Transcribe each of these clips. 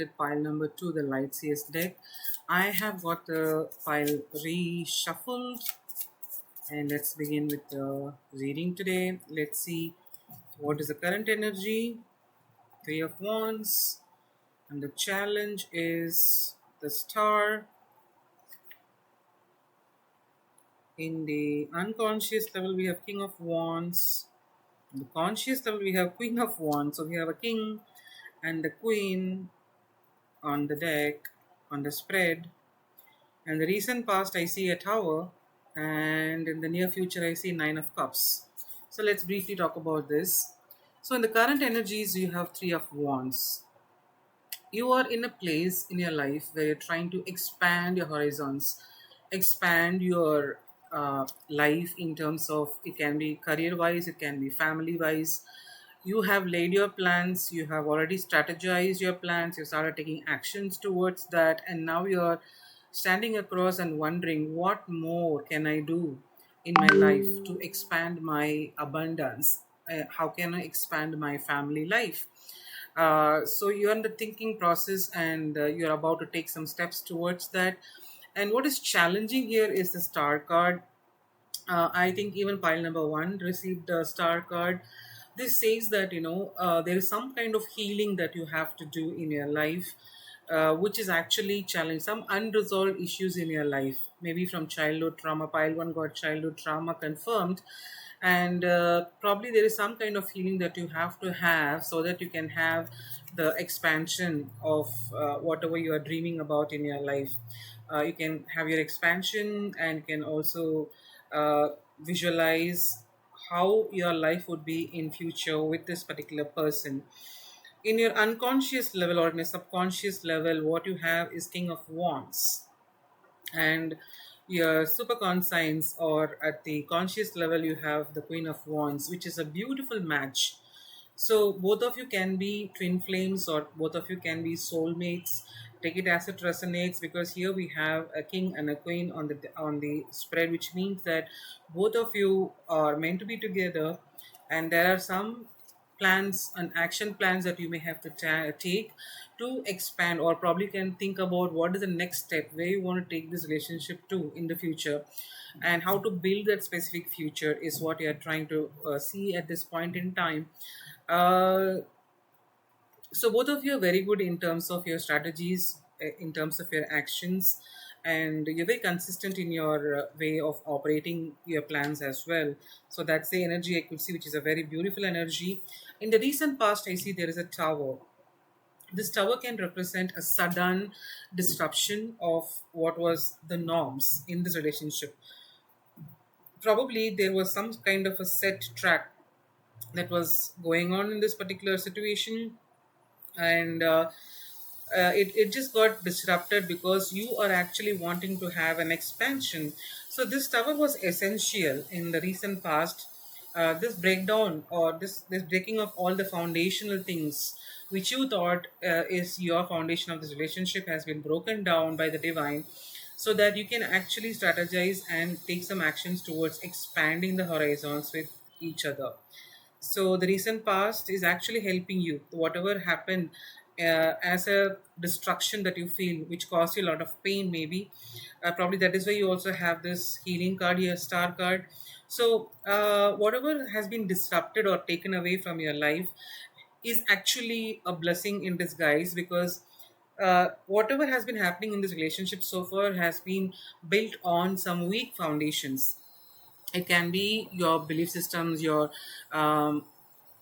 selected pile number 2, the light Seers deck. I have got the pile reshuffled, and let's begin with the reading today. Let's see what is the current energy. Three of Wands, and the challenge is the Star. In the unconscious level, we have King of Wands. In the conscious level, we have Queen of Wands. So we have a King and the Queen on the deck, on the spread. And the recent past, I see a Tower, and in the near future, I see Nine of Cups. So let's briefly talk about this. So in the current energies, you have Three of Wands. You are in a place in your life where you're trying to expand your horizons, expand your life in terms of, it can be career wise, it can be family wise. You have laid your plans, you have already strategized your plans, you started taking actions towards that, and now you're standing across and wondering, what more can I do in my life to expand my abundance? How can I expand my family life? So you're in the thinking process, and you're about to take some steps towards that. And what is challenging here is the Star card. I think even pile number 1 received a Star card. This says that there is some kind of healing that you have to do in your life, which is actually challenging some unresolved issues in your life, maybe from childhood trauma. Pile 1 got childhood trauma confirmed, and probably there is some kind of healing that you have to have so that you can have the expansion of whatever you are dreaming about in your life. You can have your expansion, and can also visualize how your life would be in future with this particular person. In your unconscious level or in a subconscious level, what you have is King of Wands, and your super conscience, or at the conscious level, you have the Queen of Wands, which is a beautiful match. So both of you can be twin flames, or both of you can be soulmates. Take it as it resonates, because here we have a king and a queen on the spread, which means that both of you are meant to be together, and there are some plans and action plans that you may have to take to expand, or probably can think about what is the next step where you want to take this relationship to in the future, and how to build that specific future is what you are trying to see at this point in time. uh, so both of you are very good in terms of your strategies, in terms of your actions, and you're very consistent in your way of operating your plans as well. So that's the energy I could see, which is a very beautiful energy. In the recent past, I see there is a Tower. This Tower can represent a sudden disruption of what was the norms in this relationship. Probably there was some kind of a set track that was going on in this particular situation, and it just got disrupted because you are actually wanting to have an expansion. So this Tower was essential in the recent past. This breakdown, or this breaking of all the foundational things which you thought is your foundation of this relationship, has been broken down by the divine, so that you can actually strategize and take some actions towards expanding the horizons with each other. So the recent past is actually helping you. Whatever happened as a destruction that you feel, which caused you a lot of pain, maybe, probably that is why you also have this healing card here, Star card. So whatever has been disrupted or taken away from your life is actually a blessing in disguise, because whatever has been happening in this relationship so far has been built on some weak foundations. It can be your belief systems, um,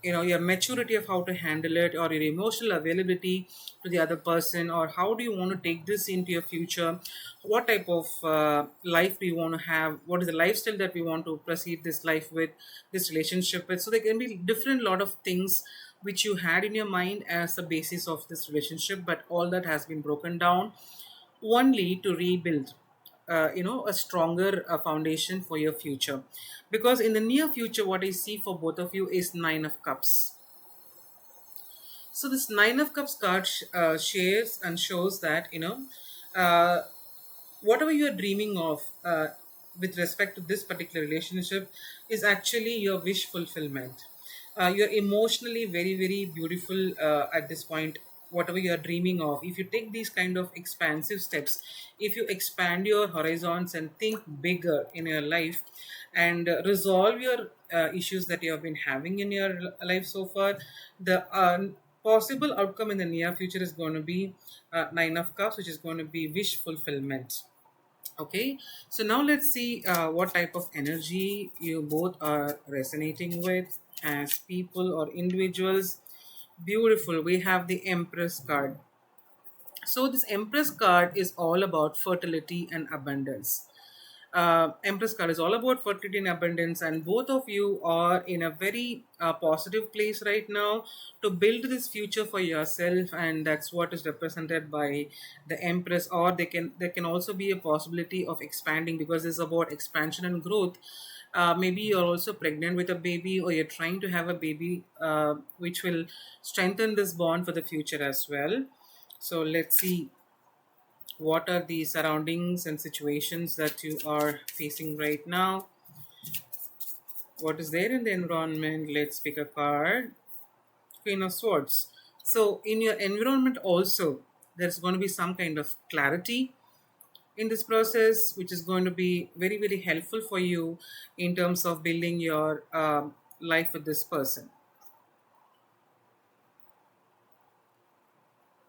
your maturity of how to handle it, or your emotional availability to the other person, or how do you want to take this into your future, what type of life do you want to have, what is the lifestyle that we want to proceed this life with, this relationship with. So there can be different lot of things which you had in your mind as the basis of this relationship, but all that has been broken down only to rebuild a stronger foundation for your future. Because in the near future, what I see for both of you is Nine of Cups. So this Nine of Cups card shares and shows that uh, whatever you are dreaming of with respect to this particular relationship is actually your wish fulfillment. You're emotionally very very beautiful at this point. whatever you are dreaming of, if you take these kind of expansive steps, if you expand your horizons and think bigger in your life, and resolve your issues that you have been having in your life so far, the possible outcome in the near future is going to be Nine of Cups, which is going to be wish fulfillment. Okay, so now let's see what type of energy you both are resonating with as people or individuals. Beautiful. We have the Empress card. So, this Empress card is all about fertility and abundance. Empress card is all about fertility and abundance, and both of you are in a very positive place right now to build this future for yourself, and that's what is represented by the Empress. Or there can also be a possibility of expanding, because it's about expansion and growth. Maybe you're also pregnant with a baby, or you're trying to have a baby, which will strengthen this bond for the future as well. So let's see what are the surroundings and situations that you are facing right now. What is there in the environment? Let's pick a card. Queen of Swords. So in your environment also, there's going to be some kind of clarity in this process, which is going to be very, very helpful for you in terms of building your life with this person.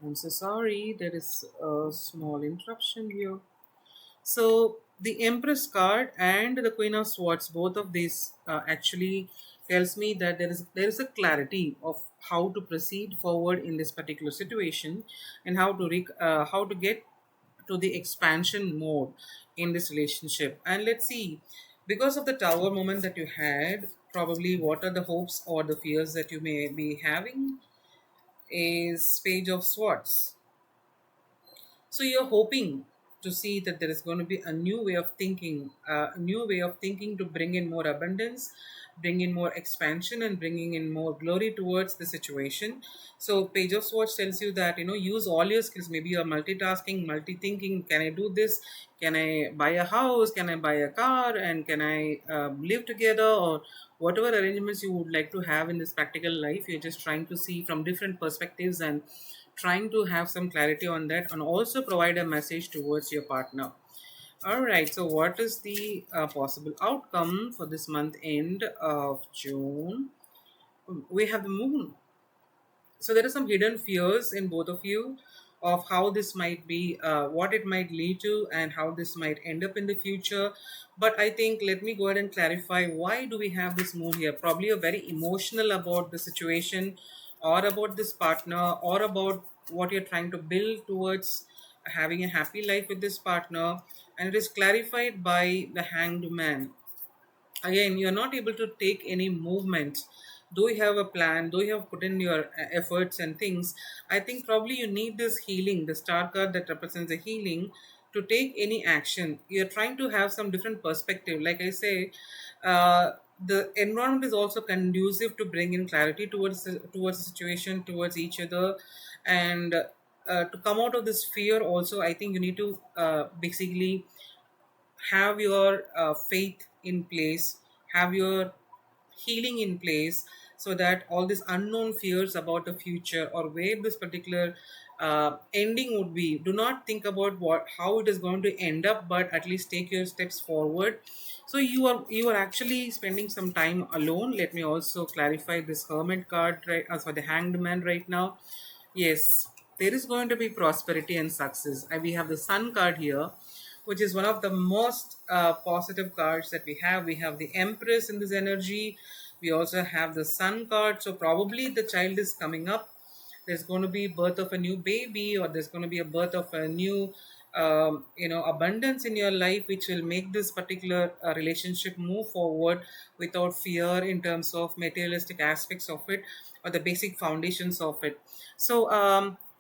I'm so sorry, there is a small interruption here. So the Empress card and the Queen of Swords, both of these actually tells me that there is a clarity of how to proceed forward in this particular situation, and how to get to the expansion mode in this relationship. And let's see, because of the Tower moment that you had, probably what are the hopes or the fears that you may be having is Page of Swords. So you're hoping to see that there is going to be a new way of thinking, a new way of thinking to bring in more abundance, bring in more expansion, and bringing in more glory towards the situation. So Page of Swords tells you that, use all your skills. Maybe you're multitasking, multi-thinking. Can I do this? Can I buy a house? Can I buy a car? And can I live together? Or whatever arrangements you would like to have in this practical life, you're just trying to see from different perspectives and trying to have some clarity on that, and also provide a message towards your partner. All right, so what is the possible outcome for this month end of June? We have the moon. So there are some hidden fears in both of you of how this might be, what it might lead to, and how this might end up in the future. But I think, let me go ahead and clarify, why do we have this moon here? Probably you're very emotional about the situation, or about this partner, or about what you're trying to build towards having a happy life with this partner. And it is clarified by the Hanged Man. Again, you're not able to take any movement, though you have a plan, though you have put in your efforts and things. I think probably you need this healing, the star card that represents the healing, to take any action. You're trying to have some different perspective, like I say. The environment is also conducive to bring in clarity towards the situation, towards each other. And to come out of this fear also, I think you need to basically have your faith in place, have your healing in place, so that all these unknown fears about the future, or where this particular ending would be, do not think about what how it is going to end up, but at least take your steps forward. So you are actually spending some time alone. Let me also clarify this Hermit card, right, for the Hanged Man right now. Yes, there is going to be prosperity and success. We have the Sun card here, which is one of the most positive cards that we have. We have the Empress in this energy. We also have the Sun card. So probably the child is coming up. There's going to be birth of a new baby, or there's going to be a birth of a new abundance in your life, which will make this particular relationship move forward without fear in terms of materialistic aspects of it, or the basic foundations of it. So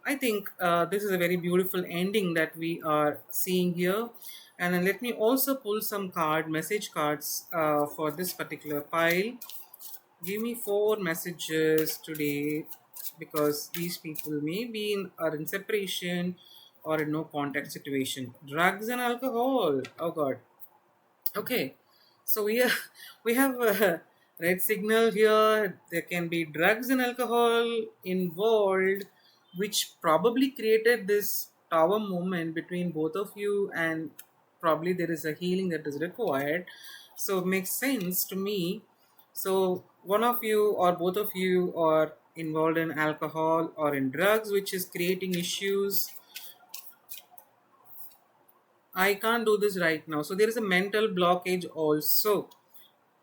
I think this is a very beautiful ending that we are seeing here. And then let me also pull some message cards for this particular pile. Give me 4 messages today, because these people may be are in separation or in no contact situation. Drugs and alcohol. Oh God. Okay, so we have a red signal here. There can be drugs and alcohol involved. which probably created this tower moment between both of you, and probably there is a healing that is required. So it makes sense to me. So one of you or both of you are involved in alcohol or in drugs, which is creating issues. I can't do this right now. So there is a mental blockage also.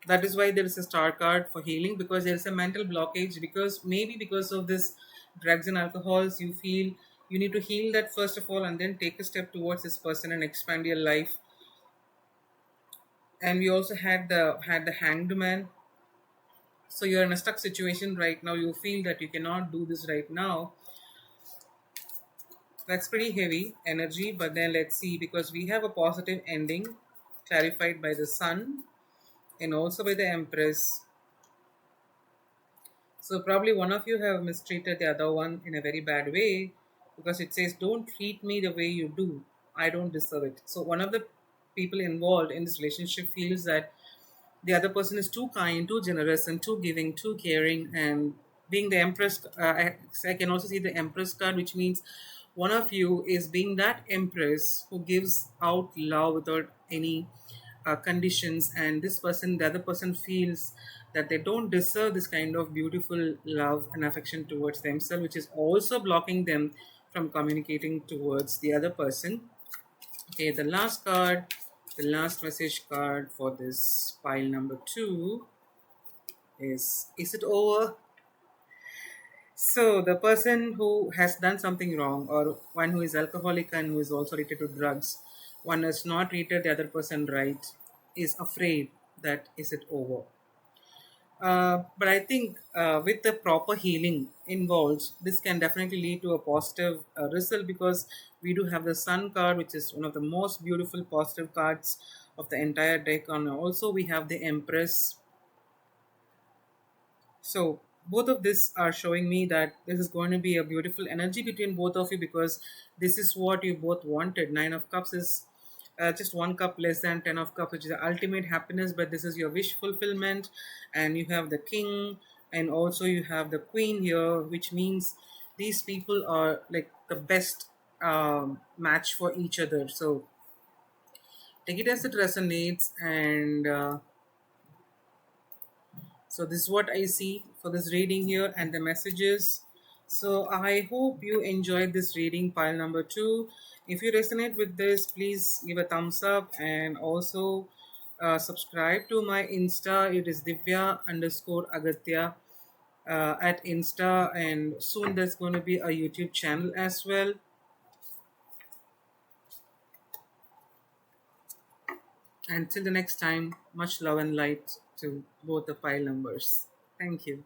That is why there is a star card for healing, because there is a mental blockage, because maybe because of this drugs and alcohols, you feel you need to heal that first of all, and then take a step towards this person and expand your life. And we also had the hanged man. So you're in a stuck situation right now. You feel that you cannot do this right now. That's pretty heavy energy, but then let's see, because we have a positive ending clarified by the sun and also by the empress. So probably one of you have mistreated the other one in a very bad way, because it says, "Don't treat me the way you do. I don't deserve it." So one of the people involved in this relationship feels that the other person is too kind, too generous, and too giving, too caring. And being the empress, I can also see the empress card, which means one of you is being that empress who gives out love without any conditions, and this person, the other person, feels that they don't deserve this kind of beautiful love and affection towards themselves, which is also blocking them from communicating towards the other person. Okay, the last card, the last message card for this pile number 2 is it over? So the person who has done something wrong, or one who is alcoholic and who is also addicted to drugs, one has not treated the other person right, is afraid that is it over. But I think with the proper healing involved, this can definitely lead to a positive result, because we do have the Sun card, which is one of the most beautiful positive cards of the entire deck, and also we have the Empress. So both of this are showing me that this is going to be a beautiful energy between both of you, because this is what you both wanted. Nine of Cups is just one cup less than Ten of Cups, which is the ultimate happiness, but this is your wish fulfillment. And you have the King, and also you have the Queen here, which means these people are like the best match for each other. So take it as it resonates, and so this is what I see for this reading here and the messages. So I hope you enjoyed this reading, pile number 2. If you resonate with this, please give a thumbs up, and also subscribe to my Insta. It is Divya underscore Agatya at Insta, and soon there's going to be a YouTube channel as well. Until the next time, much love and light to both the pile numbers. Thank you.